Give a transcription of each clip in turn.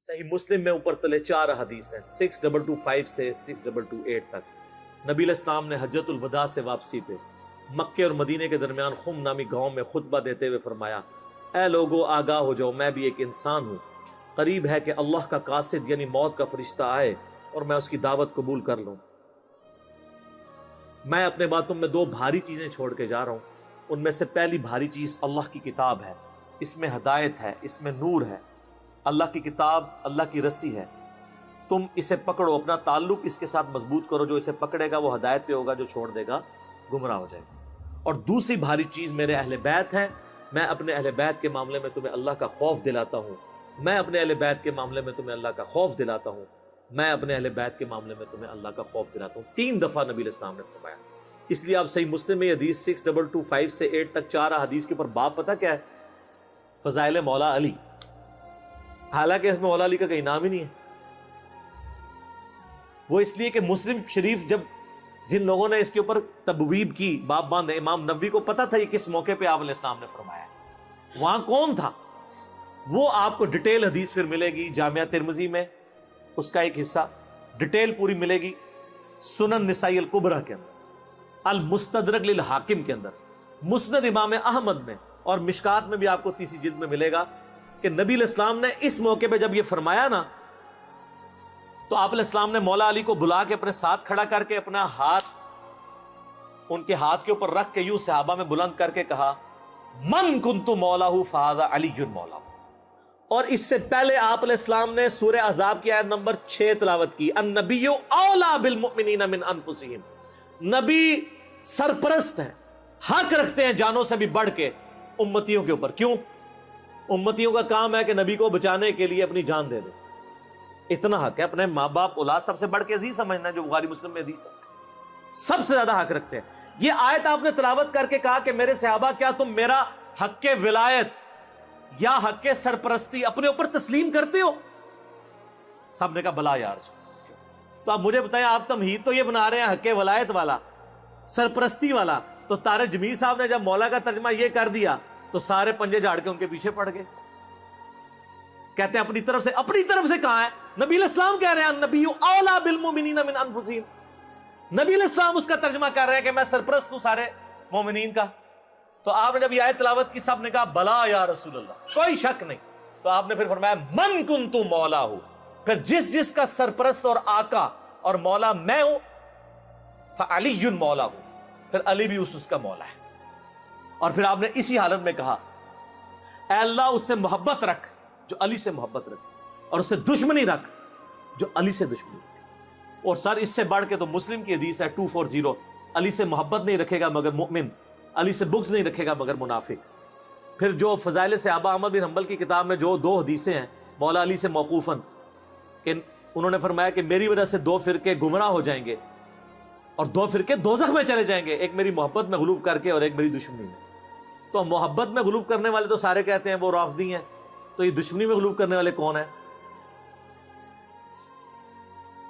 صحیح مسلم میں اوپر تلے 4 حدیث ہیں 6225 سے 6228 تک۔ نبی علیہ السلام نے حجۃ الوداع سے واپسی پہ مکے اور مدینے کے درمیان خم نامی گاؤں میں خطبہ دیتے ہوئے فرمایا، اے لوگو آگاہ ہو جاؤ، میں بھی ایک انسان ہوں، قریب ہے کہ اللہ کا قاصد یعنی موت کا فرشتہ آئے اور میں اس کی دعوت قبول کر لوں۔ میں اپنے بعد تم میں 2 بھاری چیزیں چھوڑ کے جا رہا ہوں، ان میں سے پہلی بھاری چیز اللہ کی کتاب ہے، اس میں ہدایت ہے، اس میں نور ہے۔ اللہ کی کتاب اللہ کی رسی ہے، تم اسے پکڑو، اپنا تعلق اس کے ساتھ مضبوط کرو، جو اسے پکڑے گا وہ ہدایت پہ ہوگا، جو چھوڑ دے گا گمراہ ہو جائے گا۔ اور دوسری بھاری چیز میرے اہل بیت ہے، میں اپنے اہل بیت کے معاملے میں تمہیں اللہ کا خوف دلاتا ہوں، میں اپنے اہل بیت کے معاملے میں تمہیں اللہ کا خوف دلاتا ہوں، میں اپنے اہل بیت کے معاملے میں تمہیں اللہ کا خوف دلاتا ہوں۔ 3 دفعہ نبی علیہ السلام نے فرمایا۔ اس لیے آپ صحیح مسلم میں حدیث 6225 سے 8 تک 4 حدیث کے اوپر باب پتہ کیا ہے؟ فضائل مولا علی، حالانکہ اس میں مولا علی کا کوئی نام ہی نہیں ہے۔ وہ اس لیے کہ مسلم شریف جب جن لوگوں نے اس کے اوپر تبویب کی، باب باندھے، امام نووی کو پتا تھا یہ کس موقع پہ آپ علیہ السلام نے فرمایا ہے، وہاں کون تھا، وہ آپ کو ڈیٹیل حدیث پھر ملے گی جامعہ ترمذی میں، اس کا ایک حصہ ڈیٹیل پوری ملے گی سنن نسائی الکبریٰ کے اندر، المستدرک للحاکم کے اندر، مسند امام احمد میں، اور مشکات میں بھی آپ کو تیسری جلد میں ملے گا کہ نبی علیہ السلام نے اس موقع پہ جب یہ فرمایا نا، تو آپ علیہ السلام نے مولا علی کو بلا کے اپنے ساتھ کھڑا کر کے اپنا ہاتھ ان کے ہاتھ کے اوپر رکھ کے یوں صحابہ میں بلند کر کے کہا، من کنت مولاہ فہذا علی مولاہ۔ اور اس سے پہلے آپ علیہ السلام نے سورہ احزاب کی آیت نمبر 6 تلاوت کی، النبی اولی بالمؤمنین من انفسہم، نبی سرپرست ہے، حق رکھتے ہیں جانوں سے بھی بڑھ کے امتیوں کے اوپر۔ کیوں؟ امتیوں کا کام ہے کہ نبی کو بچانے کے لیے اپنی جان دے دے، اتنا حق ہے۔ اپنے ماں باپ اولاد سب سے بڑھ کے عزیز سمجھنا ہے، جو بخاری مسلم میں حدیث ہے، سب سے زیادہ حق رکھتے ہیں۔ یہ آیت آپ نے تلاوت کر کے کہا کہ میرے صحابہ کیا تم میرا حق ولایت یا حق سرپرستی اپنے اوپر تسلیم کرتے ہو؟ سب نے کہا بلا یا رسول اللہ۔ تو آپ مجھے بتائیں، آپ تمہید تو یہ بنا رہے ہیں حق ولایت والا، سرپرستی والا، تو طارق جمیل صاحب نے جب مولا کا ترجمہ یہ کر دیا تو سارے پنجے جھاڑ کے ان کے پیچھے پڑ گئے، کہتے ہیں اپنی طرف سے کہاں ہے؟ نبی علیہ السلام کہہ رہے ہیں النبی اولی بالمؤمنین من انفسہم، نبی علیہ السلام اس کا ترجمہ کر رہے ہیں کہ میں سرپرست ہوں سارے مومنین کا۔ تو آپ نے جب یہ آیت تلاوت کی، سب نے کہا بلا یا رسول اللہ، کوئی شک نہیں۔ تو آپ نے پھر فرمایا من کنت مولا ہوں، پھر جس کا سرپرست اور آقا اور مولا میں ہوں، فعلی مولا ہوں، پھر علی بھی اس کا مولا ہے۔ اور پھر آپ نے اسی حالت میں کہا اے اللہ اس سے محبت رکھ جو علی سے محبت رکھ، اور اس سے دشمنی رکھ جو علی سے دشمنی رکھ۔ اور سر اس سے بڑھ کے تو مسلم کی حدیث ہے 240، علی سے محبت نہیں رکھے گا مگر مؤمن، علی سے بغض نہیں رکھے گا مگر منافق۔ پھر جو فضائل صحابہ احمد بن حنبل کی کتاب میں جو 2 حدیثیں ہیں مولا علی سے موقوفاً، کہ انہوں نے فرمایا کہ میری وجہ سے 2 فرقے گمراہ ہو جائیں گے اور 2 فرقے دوزخ میں چلے جائیں گے، ایک میری محبت میں غلوف کر کے اور ایک میری دشمنی میں۔ تو محبت میں غلوف کرنے والے تو سارے کہتے ہیں وہ رافضی ہیں، تو یہ دشمنی میں غلوف کرنے والے کون ہیں؟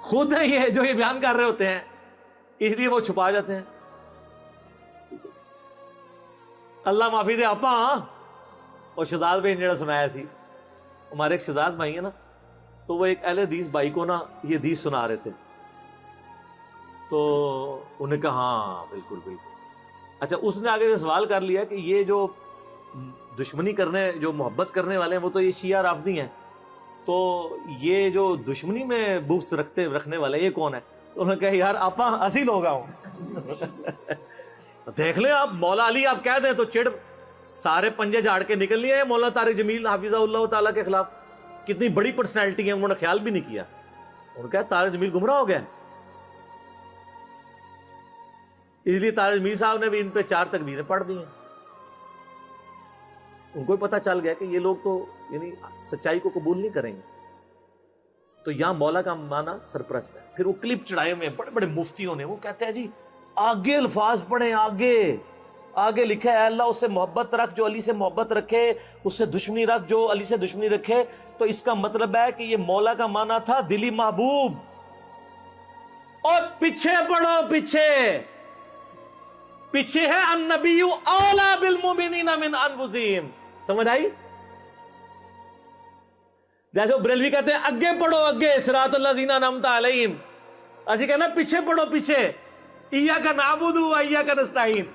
خود ہیں یہ جو یہ بیان کر رہے ہوتے ہیں، اس لیے وہ چھپا جاتے ہیں۔ اللہ معافی دے آپا، اور شہزاد بھائی نے جڑا سنایا سی، ہمارے ایک شہزاد بھائی ہیں نا، تو وہ ایک اہل حدیث بھائی کو نا یہ حدیث سنا رہے تھے، تو انہوں نے کہا ہاں بالکل بالکل۔ اچھا، اس نے آگے سے سوال کر لیا کہ یہ جو دشمنی کرنے، جو محبت کرنے والے ہیں وہ تو یہ شیعہ رافضی ہیں، تو یہ جو دشمنی میں بغض رکھنے والے یہ کون ہے؟ تو انہوں نے کہا یار آپا اسی لوگ ہوں دیکھ لیں آپ، مولا علی آپ کہہ دیں تو چڑ سارے پنجے جھاڑ کے نکل لیے ہیں مولانا طارق جمیل حافظہ اللہ تعالیٰ کے خلاف۔ کتنی بڑی پرسنالٹی ہے، انہوں نے خیال بھی نہیں کیا، انہوں نے کہا طارق جمیل گمراہ ہو گیا۔ اس لیے طارق جمیل صاحب نے بھی ان پہ 4 تکبیریں پڑھ دی ہیں، ان کو پتہ چل گیا کہ یہ لوگ تو یعنی سچائی کو قبول نہیں کریں گے۔ تو یہاں مولا کا معنی سرپرست ہے۔ پھر وہ کلپ چڑھائے ہوئے بڑے بڑے مفتیوں نے، وہ کہتے ہیں جی آگے الفاظ پڑھیں، آگے لکھا ہے اے اللہ اس سے محبت رکھ جو علی سے محبت رکھے، اس سے دشمنی رکھ جو علی سے دشمنی رکھے۔ تو اس کا مطلب ہے کہ یہ مولا کا معنی تھا دلی محبوب۔ اور پیچھے پڑھو، پیچھے ہے النبی اولی بالمؤمنین من انفسہم، سمجھ آئی؟ جیسے بریلوی کہتے ہیں اگے پڑھو اگے صراط الذین انعمت علیہم، اسی کہنا پیچھے پڑھو پیچھے، ایاک نعبد و ایاک نستعین،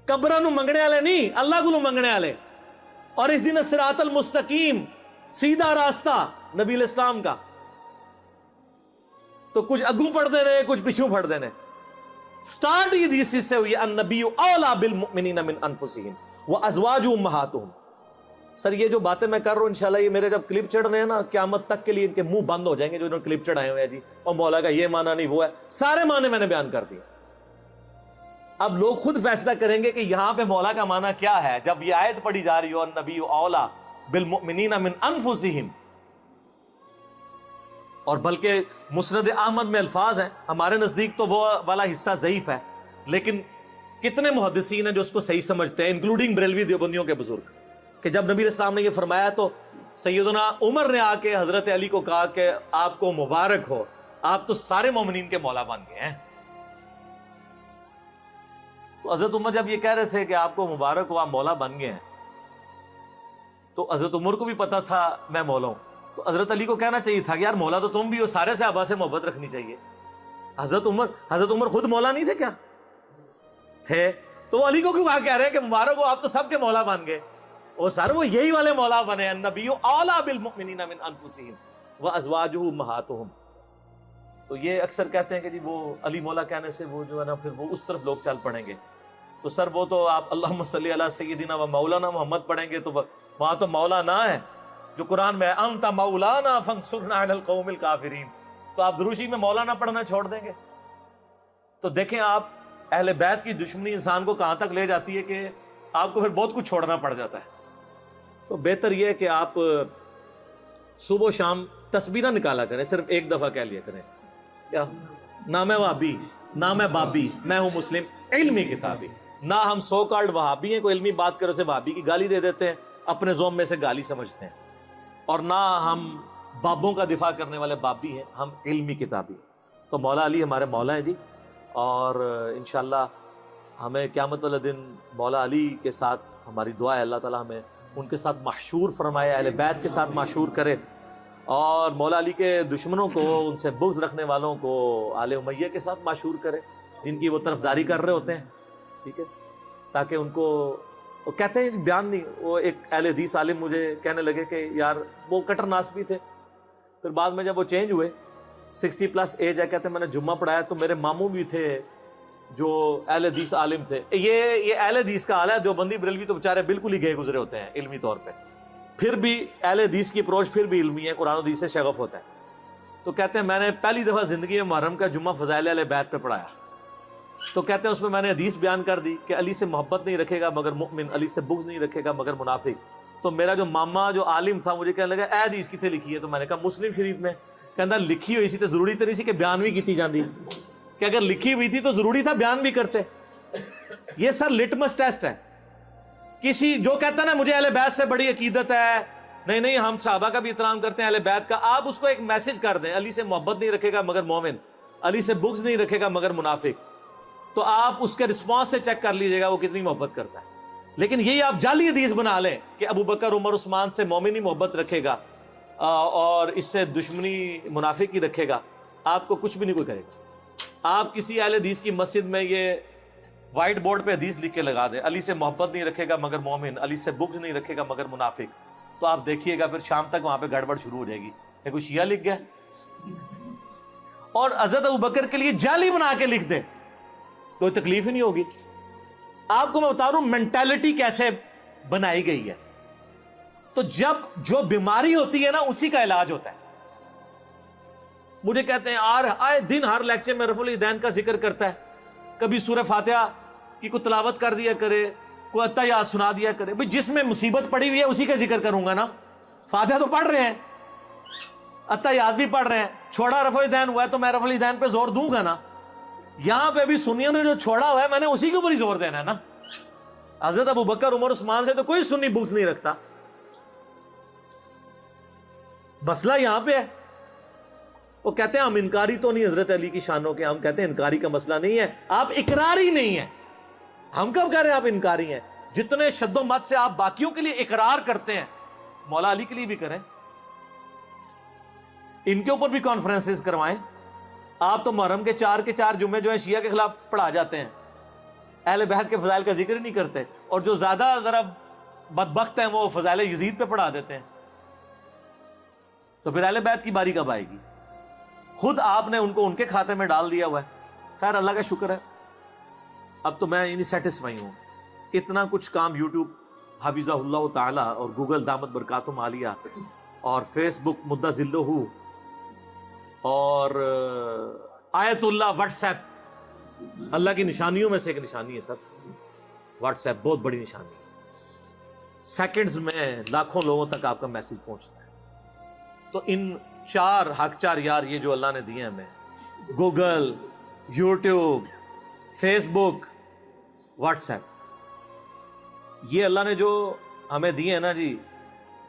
قبراں نو منگنے والے نہیں، اللہ کو منگنے والے۔ اور اس دن صراط المستقیم، سیدھا راستہ نبی الاسلام کا، تو کچھ اگوں پڑھ دینے کچھ پیچھوں پڑھ دینے۔ سٹارٹ یہ حدیث سے ہوئی النبی اولا بالمؤمنین من انفسہم وازواجہ امہاتہم۔ سر یہ جو باتیں میں کر رہا ہوں انشاءاللہ یہ میرے جب کلپ چڑھ رہے ہیں نا قیامت تک کے لیے ان کے منہ بند ہو جائیں گے جو انہوں نے کلپ چڑھائے ہوئے ہیں جی، اور مولا کا یہ معنی نہیں وہ ہے، سارے معنی میں نے بیان کر دیے۔ اب لوگ خود فیصلہ کریں گے کہ یہاں پہ مولا کا معنی کیا ہے جب یہ آیت پڑھی جا رہی ہو النبی اولا بالمؤمنین من انفسہم، اور بلکہ مسند احمد میں الفاظ ہیں، ہمارے نزدیک تو وہ والا حصہ ضعیف ہے، لیکن کتنے محدثین ہیں جو اس کو صحیح سمجھتے ہیں انکلوڈنگ بریلوی دیوبندیوں کے بزرگ، کہ جب نبی اسلام نے یہ فرمایا تو سیدنا عمر نے آ کے حضرت علی کو کہا کہ آپ کو مبارک ہو، آپ تو سارے مومنین کے مولا بن گئے ہیں۔ تو حضرت عمر جب یہ کہہ رہے تھے کہ آپ کو مبارک ہو آپ مولا بن گئے ہیں، تو حضرت عمر کو بھی پتا تھا میں مولا ہوں، تو حضرت علی کو کہنا چاہیے تھا کہ یار مولا تو تم بھی ہو، سارے صحابہ سے محبت رکھنی چاہیے۔ حضرت عمر خود مولا نہیں تھے کیا؟ تھے، تو وہ علی کو کیوں کہہ رہے ہیں کہ مبارک ہو آپ تو سب کے مولا بن گئے؟ وہ سر وہ یہی والے مولا بنے، النبی اولا بالمؤمنین من انفسہم وازواجہ امہاتہم۔ تو یہ اکثر کہتے ہیں کہ جی وہ علی مولا کہنے سے وہ جو ہے نا پھر وہ اس طرف لوگ چل پڑیں گے، تو سر وہ تو آپ اللہم صلی علی سیدنا و مولانا محمد پڑھیں گے تو وہاں تو مولا نہ ہے جو قرآن میں انت مولانا فانصرنا علی القوم الکافرین، تو آپ دروشی میں مولانا پڑھنا چھوڑ دیں گے؟ تو دیکھیں آپ اہل بیت کی دشمنی انسان کو کہاں تک لے جاتی ہے کہ آپ کو پھر بہت کچھ چھوڑنا پڑ جاتا ہے۔ تو بہتر یہ ہے کہ آپ صبح و شام تسبیح نہ نکالا کریں، صرف ایک دفعہ کہہ لیا کریں کیا نہ میں وہابی نہ میں بابی، میں ہوں مسلم علمی کتابی۔ نہ ہم سو کالڈ وہابی ہیں، کوئی علمی بات کرے اسے وہابی کی گالی دے دیتے ہیں، اپنے زوم میں سے گالی سمجھتے ہیں، اور نہ ہم بابوں کا دفاع کرنے والے بابی ہیں، ہم علمی کتابی۔ تو مولا علی ہمارے مولا ہیں جی، اور انشاءاللہ ہمیں قیامت والے دن مولا علی کے ساتھ ہماری دعا ہے اللہ تعالیٰ ہمیں ان کے ساتھ محشور فرمائے، اہل بیت کے ساتھ محشور کرے، اور مولا علی کے دشمنوں کو، ان سے بغض رکھنے والوں کو آل امیہ کے ساتھ محشور کرے جن کی وہ طرفداری کر رہے ہوتے ہیں، ٹھیک ہے، تاکہ ان کو وہ کہتے ہیں بیان نہیں، وہ ایک اہل حدیث عالم مجھے کہنے لگے کہ یار وہ کٹر ناسبی تھے، پھر بعد میں جب وہ چینج ہوئے 60+ ایج ہے، کہتے ہیں میں نے جمعہ پڑھایا تو میرے ماموں بھی تھے جو اہل حدیث عالم تھے۔ یہ اہل حدیث کا حال ہے، دیوبندی بریلوی تو بیچارے بالکل ہی گئے گزرے ہوتے ہیں علمی طور پہ، پھر بھی اہل حدیث کی اپروچ پھر بھی علمی ہے، قرآن و حدیث سے شغف ہوتا ہے۔ تو کہتے ہیں میں نے پہلی دفعہ زندگی میں محرم کا جمعہ فضائل اہل بیت پہ پڑھایا، تو کہتے ہیں اس میں میں نے حدیث بیان کر دی کہ علی سے محبت نہیں رکھے گا مگر مؤمن، علی سے بغض نہیں رکھے گا مگر منافق۔ تو میرا جو ماما جو عالم تھا مجھے کہنے لگا اے حدیث کتنے لکھی ہے؟ تو میں نے کہا مسلم شریف میں۔ کہتا لکھی ہوئی سی تو ضروری تو نہیں سی کہ بیان بھی کیتی جاندی، کہ اگر لکھی ہوئی تھی تو ضروری تھا بیان بھی کرتے۔ یہ سر لٹمس ٹیسٹ ہے، کسی جو کہتا ہے نا مجھے اہل بیت سے بڑی عقیدت ہے، نہیں ہم صحابہ کا بھی احترام کرتے ہیں اہل بیت کا، آپ اس کو ایک میسج کر دیں علی سے محبت نہیں رکھے گا مگر مومن، علی سے بغض نہیں رکھے گا مگر منافق، تو آپ اس کے رسپانس سے چیک کر لیجئے گا وہ کتنی محبت کرتا ہے۔ لیکن یہی آپ جعلی حدیث بنا لیں کہ ابو بکر عمر عثمان سے مومن ہی محبت رکھے گا اور اس سے دشمنی منافق ہی رکھے گا، آپ کو کچھ بھی نہیں کوئی کرے گا۔ آپ کسی اہل حدیث کی مسجد میں یہ وائٹ بورڈ پہ حدیث لکھ کے لگا دیں علی سے محبت نہیں رکھے گا مگر مومن، علی سے بغض نہیں رکھے گا مگر منافق، تو آپ دیکھیے گا پھر شام تک وہاں پہ گڑبڑ شروع ہو جائے گی کہ کوئی شیعہ لکھ گیا۔ اور حضرت ابوبکر کے لیے جعلی بنا کے لکھ دیں، کوئی تکلیف ہی نہیں ہوگی۔ آپ کو میں بتا رہا ہوں مینٹالٹی کیسے بنائی گئی ہے۔ تو جب جو بیماری ہوتی ہے نا اسی کا علاج ہوتا ہے۔ مجھے کہتے ہیں آئے دن ہر لیکچر میں رفع الیدین کا ذکر کرتا ہے، کبھی سورہ فاتحہ کی کوئی تلاوت کر دیا کرے، کوئی اتحیات سنا دیا کرے۔ بھئی جس میں مصیبت پڑی ہوئی ہے اسی کا ذکر کروں گا نا، فاتحہ تو پڑھ رہے ہیں، اتحیات بھی پڑھ رہے ہیں، چھوڑا رفع الیدین ہوا ہے تو میں رفع الیدین پہ زور دوں گا نا۔ یہاں پہ بھی سنیوں نے جو چھوڑا ہوا ہے میں نے اسی کے اوپر ہی زور دینا ہے نا۔ حضرت ابو بکر عمر عثمان سے تو کوئی سنی بغض نہیں رکھتا، مسئلہ یہاں پہ ہے۔ وہ کہتے ہیں ہم انکاری تو نہیں حضرت علی کی شانوں کے، ہم کہتے ہیں انکاری کا مسئلہ نہیں ہے، آپ اقراری نہیں ہیں۔ ہم کب کہہ رہے ہیں آپ انکاری ہیں؟ جتنے شد و مت سے آپ باقیوں کے لیے اقرار کرتے ہیں مولا علی کے لیے بھی کریں۔ ان کے اوپر بھی کانفرنسز کروائیں. آپ تو محرم کے 4 جمعے جو ہیں شیعہ کے خلاف پڑھا جاتے ہیں, اہل بیت کے فضائل کا ذکر ہی نہیں کرتے, اور جو زیادہ ذرا بدبخت ہیں وہ فضائل یزید پہ پڑھا دیتے ہیں. تو پھر اہل بیت کی باری کب آئے گی؟ خود آپ نے ان کو ان کے کھاتے میں ڈال دیا ہوا ہے. خیر اللہ کا شکر ہے, اب تو میں یعنی سیٹسفائی ہوں. اتنا کچھ کام یوٹیوب حفظہ اللہ تعالی اور گوگل دامت برکاتہم عالیہ اور فیس بک مدہ ذلہ اور آیت اللہ واٹس ایپ, اللہ کی نشانیوں میں سے ایک نشانی ہے سر. واٹس ایپ بہت بڑی نشانی ہے. سیکنڈز میں لاکھوں لوگوں تک آپ کا میسج پہنچتا ہے. تو ان 4 حق 4 یار یہ جو اللہ نے دیے ہمیں, گوگل, یوٹیوب, فیس بک, واٹس ایپ, یہ اللہ نے جو ہمیں دیے ہیں نا جی,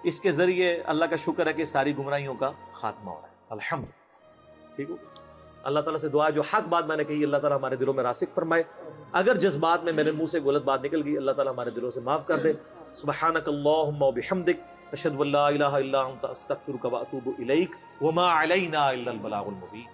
اس کے ذریعے اللہ کا شکر ہے کہ ساری گمراہیوں کا خاتمہ ہو رہا ہے. الحمد. ٹھیک ہو. اللہ تعالیٰ سے دعا ہے جو حق بات میں نے کہی اللہ تعالیٰ ہمارے دلوں میں راسخ فرمائے. اگر جذبات میں میرے منہ سے غلط بات نکل گئی اللہ تعالیٰ ہمارے دلوں سے معاف کر دے. سبحانک اللہم و بحمدک اشہد ان لا الہ الا انت استغفرک و اتوب الیک وما علینا الا البلاغ المبین.